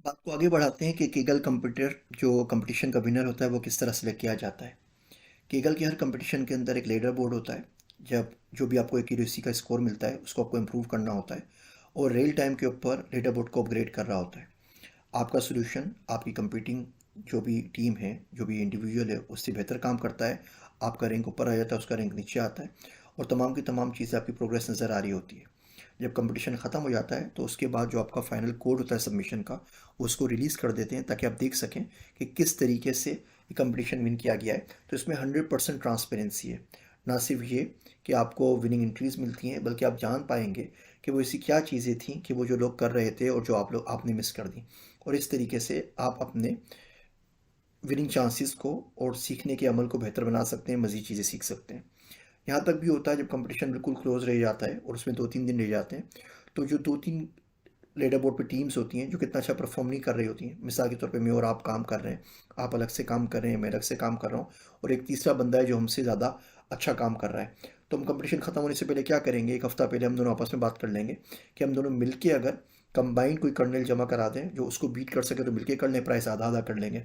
बात को आगे बढ़ाते हैं कि केगल कंप्यूटर जो कंपटीशन का विनर होता है वो किस तरह सेलेक्ट किया जाता है। केगल के हर कंपटीशन के अंदर एक लीडर बोर्ड होता है। जब जो भी आपको एक्यूरेसी का स्कोर मिलता है उसको आपको इम्प्रूव करना होता है और रियल टाइम के ऊपर लीडर बोर्ड को अपग्रेड कर रहा होता है। आपका सोल्यूशन आपकी कंपीटिंग जो भी टीम है, जो भी इंडिविजुअल है, उससे बेहतर काम करता है। आपका रैंक ऊपर आ जाता है, उसका रैंक नीचे आता है और तमाम की तमाम चीज़ें आपकी प्रोग्रेस नज़र आ रही होती है। जब कंपटीशन ख़त्म हो जाता है तो उसके बाद जो आपका फाइनल कोड होता है सबमिशन का, उसको रिलीज़ कर देते हैं ताकि आप देख सकें कि किस तरीके से ये कंपटीशन विन किया गया है। तो इसमें 100% ट्रांसपेरेंसी है। ना सिर्फ ये कि आपको विनिंग एंट्रीज मिलती हैं, बल्कि आप जान पाएंगे कि वो ऐसी क्या चीज़ें थी कि वो जो लोग कर रहे थे और जो आपने मिस कर दी। और इस तरीके से आप अपने विनिंग चांसेस को और सीखने के अमल को बेहतर बना सकते हैं, मज़ीद चीज़ें सीख सकते हैं। यहाँ तक भी होता है जब कंपटीशन बिल्कुल क्लोज रह जाता है और उसमें 2-3 दिन रह जाते हैं, तो जो 2-3 लीडर बोर्ड पे टीम्स होती हैं जो कितना अच्छा परफॉर्म नहीं कर रही होती हैं, मिसाल के तौर पे मैं और आप काम कर रहे हैं, आप अलग से काम कर रहे हैं, मैं अलग से काम कर रहा हूँ और एक तीसरा बंदा है जो हमसे ज़्यादा अच्छा काम कर रहा है। तो हम कंपटीशन ख़त्म होने से पहले क्या करेंगे, एक हफ़्ता पहले हम दोनों आपस में बात कर लेंगे कि हम दोनों मिलके अगर कंबाइंड कोई कर्नेल जमा करा दें जो उसको बीट कर सके तो मिलके कर लें, प्राइस आधा आधा कर लेंगे।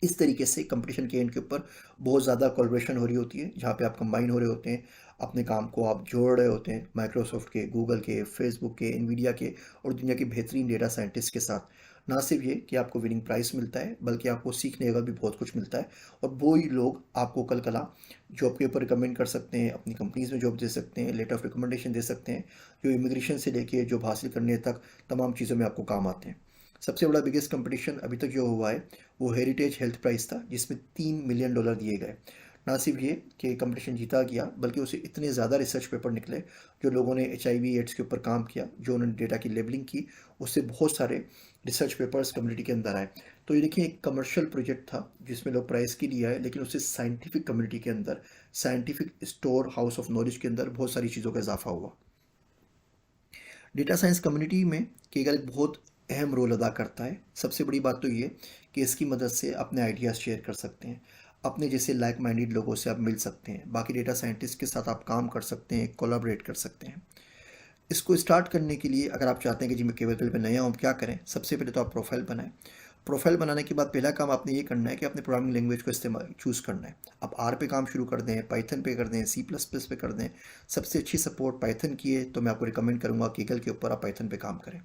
इस तरीके से कंपटीशन के एंड के ऊपर बहुत ज़्यादा कोलैबोरेशन हो रही होती है, जहाँ पे आप कंबाइन हो रहे होते हैं, अपने काम को आप जोड़ रहे होते हैं माइक्रोसॉफ्ट के, गूगल के, फेसबुक के, एनवीडिया के और दुनिया के बेहतरीन डेटा साइंटिस्ट के साथ। ना सिर्फ ये कि आपको विनिंग प्राइस मिलता है, बल्कि आपको सीखने का भी बहुत कुछ मिलता है और वो ही लोग आपको कल कला जॉब के ऊपर रिकमेंड कर सकते हैं, अपनी कंपनीज में जॉब दे सकते हैं, लेटर ऑफ रिकमेंडेशन दे सकते हैं, जो इमिग्रेशन से लेके जॉब हासिल करने तक तमाम चीज़ों में आपको काम आते हैं। सबसे बड़ा बिगेस्ट कंपटीशन अभी तक जो हुआ है वो हेरिटेज हेल्थ प्राइस था, जिसमें $3 मिलियन दिए गए। ना सिर्फ ये कि कंपटीशन जीता गया, बल्कि उसे इतने ज़्यादा रिसर्च पेपर निकले जो लोगों ने HIV एड्स के ऊपर काम किया, जो उन्होंने डेटा की लेबलिंग की, उससे बहुत सारे रिसर्च पेपर्स कम्युनिटी के अंदर आए। तो ये देखिए एक कमर्शियल प्रोजेक्ट था जिसमें लोग प्राइस के लिए आए, लेकिन उससे साइंटिफिक कम्युनिटी के अंदर, scientific store house of knowledge के अंदर बहुत सारी चीज़ों का इजाफा हुआ। डेटा साइंस कम्युनिटी में केगल एक बहुत अहम रोल अदा करता है। सबसे बड़ी बात तो ये कि इसकी मदद से अपने आइडियाज़ शेयर कर सकते हैं, अपने जैसे लाइक माइंडेड लोगों से आप मिल सकते हैं, बाकी डेटा साइंटिस्ट के साथ आप काम कर सकते हैं, कोलैबोरेट कर सकते हैं। इसको स्टार्ट करने के लिए अगर आप चाहते हैं कि जी मैं केबल पे नया हूँ, क्या करें? सबसे पहले तो आप प्रोफाइल बनाएं। प्रोफाइल बनाने के बाद पहला काम आपने ये करना है कि अपने प्रोग्रामिंग लैंग्वेज को इस्तेमाल चूज़ करना है। आप आर पे काम शुरू कर दें, पाइथन पे कर दें, सी प्लस प्लस पे कर दें। सबसे अच्छी सपोर्ट पाइथन की है, तो मैं आपको रिकमेंड करूँगा केगल के ऊपर आप पाइथन पे काम करें।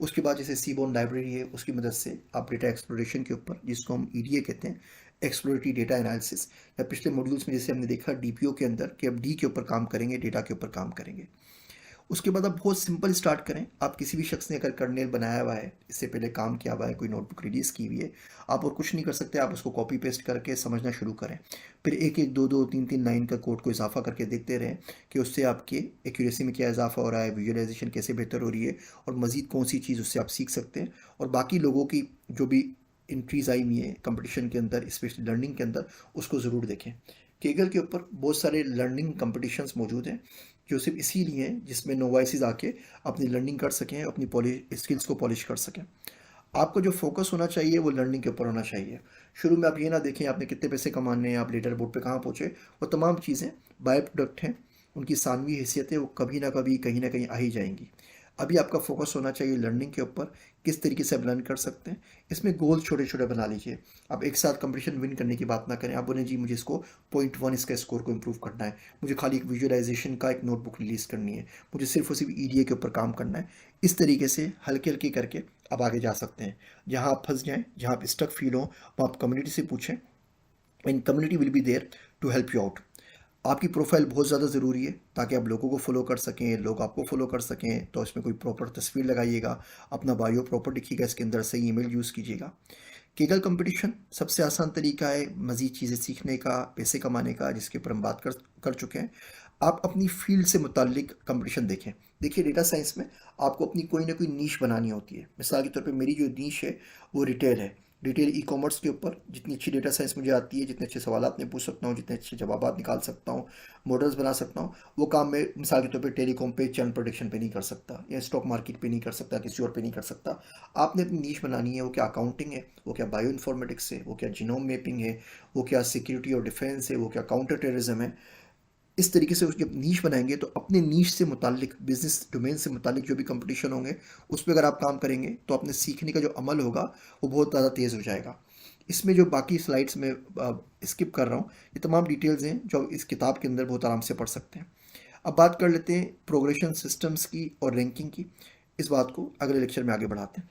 उसके बाद जैसे सीबोर्न लाइब्रेरी है, उसकी मदद से आप डेटा एक्सप्लोरेशन के ऊपर, जिसको हम ईडीए कहते हैं, एक्सप्लोरेटरी डेटा एनालिसिस, या पिछले मॉड्यूल्स में जैसे हमने देखा डीपीओ के अंदर कि आप डी के ऊपर काम करेंगे, डेटा के ऊपर काम करेंगे। उसके बाद आप बहुत सिंपल स्टार्ट करें। आप किसी भी शख्स ने अगर कर्नेल बनाया हुआ है, इससे पहले काम किया हुआ है, कोई नोटबुक रिलीज़ की हुई है, आप और कुछ नहीं कर सकते, आप उसको कॉपी पेस्ट करके समझना शुरू करें। फिर एक एक दो दो तीन तीन लाइन का कोड को इजाफा करके देखते रहें कि उससे आपके एक्यूरेसी में क्या इजाफा हो रहा है, विजुअलाइजेशन कैसे बेहतर हो रही है और मज़ीद कौन सी चीज़ उससे आप सीख सकते हैं। और बाकी लोगों की जो भी इंट्रीज आई हुई है कंपटीशन के अंदर, स्पेशली लर्निंग के अंदर, उसको ज़रूर देखें। केगल के ऊपर बहुत सारे लर्निंग कंपटीशंस मौजूद हैं जो सिर्फ इसीलिए हैं जिसमें नोवाइसिस आके अपनी लर्निंग कर सकें, अपनी पॉलिश स्किल्स को पॉलिश कर सकें। आपको जो फोकस होना चाहिए वो लर्निंग के ऊपर होना चाहिए। शुरू में आप ये ना देखें आपने कितने पैसे कमाने हैं, आप लीडर बोर्ड पे कहाँ पहुँचे। वो तमाम चीज़ें बाय प्रोडक्ट हैं, उनकी सानवी हैसियत है, वो कभी ना कभी कहीं ना कहीं आ ही जाएंगी। अभी आपका फोकस होना चाहिए लर्निंग के ऊपर, किस तरीके से आप लर्न कर सकते हैं। इसमें गोल छोटे छोटे बना लीजिए। आप एक साथ कंपटीशन विन करने की बात ना करें। आप बोलें जी मुझे इसको .1 इसका स्कोर को इम्प्रूव करना है, मुझे खाली एक विजुअलाइजेशन का एक नोटबुक रिलीज़ करनी है, मुझे सिर्फ और सिर्फ ईडीए के ऊपर काम करना है। इस तरीके से हल्के हल्के करके आप आगे जा सकते हैं। जहाँ आप फंस जाएँ, जहाँ आप स्टक फील हो, वहाँ आप कम्युनिटी से पूछें, and community will be there to help you out. आपकी प्रोफाइल बहुत ज़्यादा ज़रूरी है ताकि आप लोगों को फॉलो कर सकें, लोग आपको फॉलो कर सकें। तो इसमें कोई प्रॉपर तस्वीर लगाइएगा, अपना बायो प्रॉपर लिखिएगा, इसके अंदर सही ईमेल यूज़ कीजिएगा। केगल कंपटीशन सबसे आसान तरीका है मज़ीद चीज़ें सीखने का, पैसे कमाने का, जिसके ऊपर हम बात कर कर चुके हैं। आप अपनी फील्ड से मुताल्लिक कंपटीशन देखें। देखिए डेटा साइंस में आपको अपनी कोई ना कोई नीश बनानी होती है। मिसाल के तौर पे मेरी जो नीश है वो रिटेल है। रिटेल ई कॉमर्स के ऊपर जितनी अच्छी डेटा साइंस मुझे आती है, जितने अच्छे सवालात मैं पूछ सकता हूँ, जितने अच्छे जवाबात निकाल सकता हूँ, मॉडल्स बना सकता हूँ, वो काम मैं मिसाल के तौर पे टेलीकॉम पे, चैनल प्रोडक्शन पे नहीं कर सकता, या स्टॉक मार्केट पे नहीं कर सकता, किसी और पे नहीं कर सकता। आपने अपनी नीश बनानी है। वो क्या अकाउंटिंग है, वो क्या बायो इन्फॉर्मेटिक्स है, वो क्या जीनोम मैपिंग है, वो क्या सिक्योरिटी और डिफेंस है, वो क्या काउंटर टेररिज्म है। इस तरीके से जब नीश बनाएंगे तो अपने नीश से मुतालिक, बिजनेस डोमेन से मुतालिक जो भी कंपटीशन होंगे उस पर अगर आप काम करेंगे तो अपने सीखने का जो अमल होगा वो बहुत ज़्यादा तेज़ हो जाएगा। इसमें जो बाकी स्लाइड्स में स्किप कर रहा हूँ, ये तमाम डिटेल्स हैं जो इस किताब के अंदर बहुत आराम से पढ़ सकते हैं। अब बात कर लेते हैं प्रोग्रेशन सिस्टम्स की और रैंकिंग की। इस बात को अगले लेक्चर में आगे बढ़ाते हैं।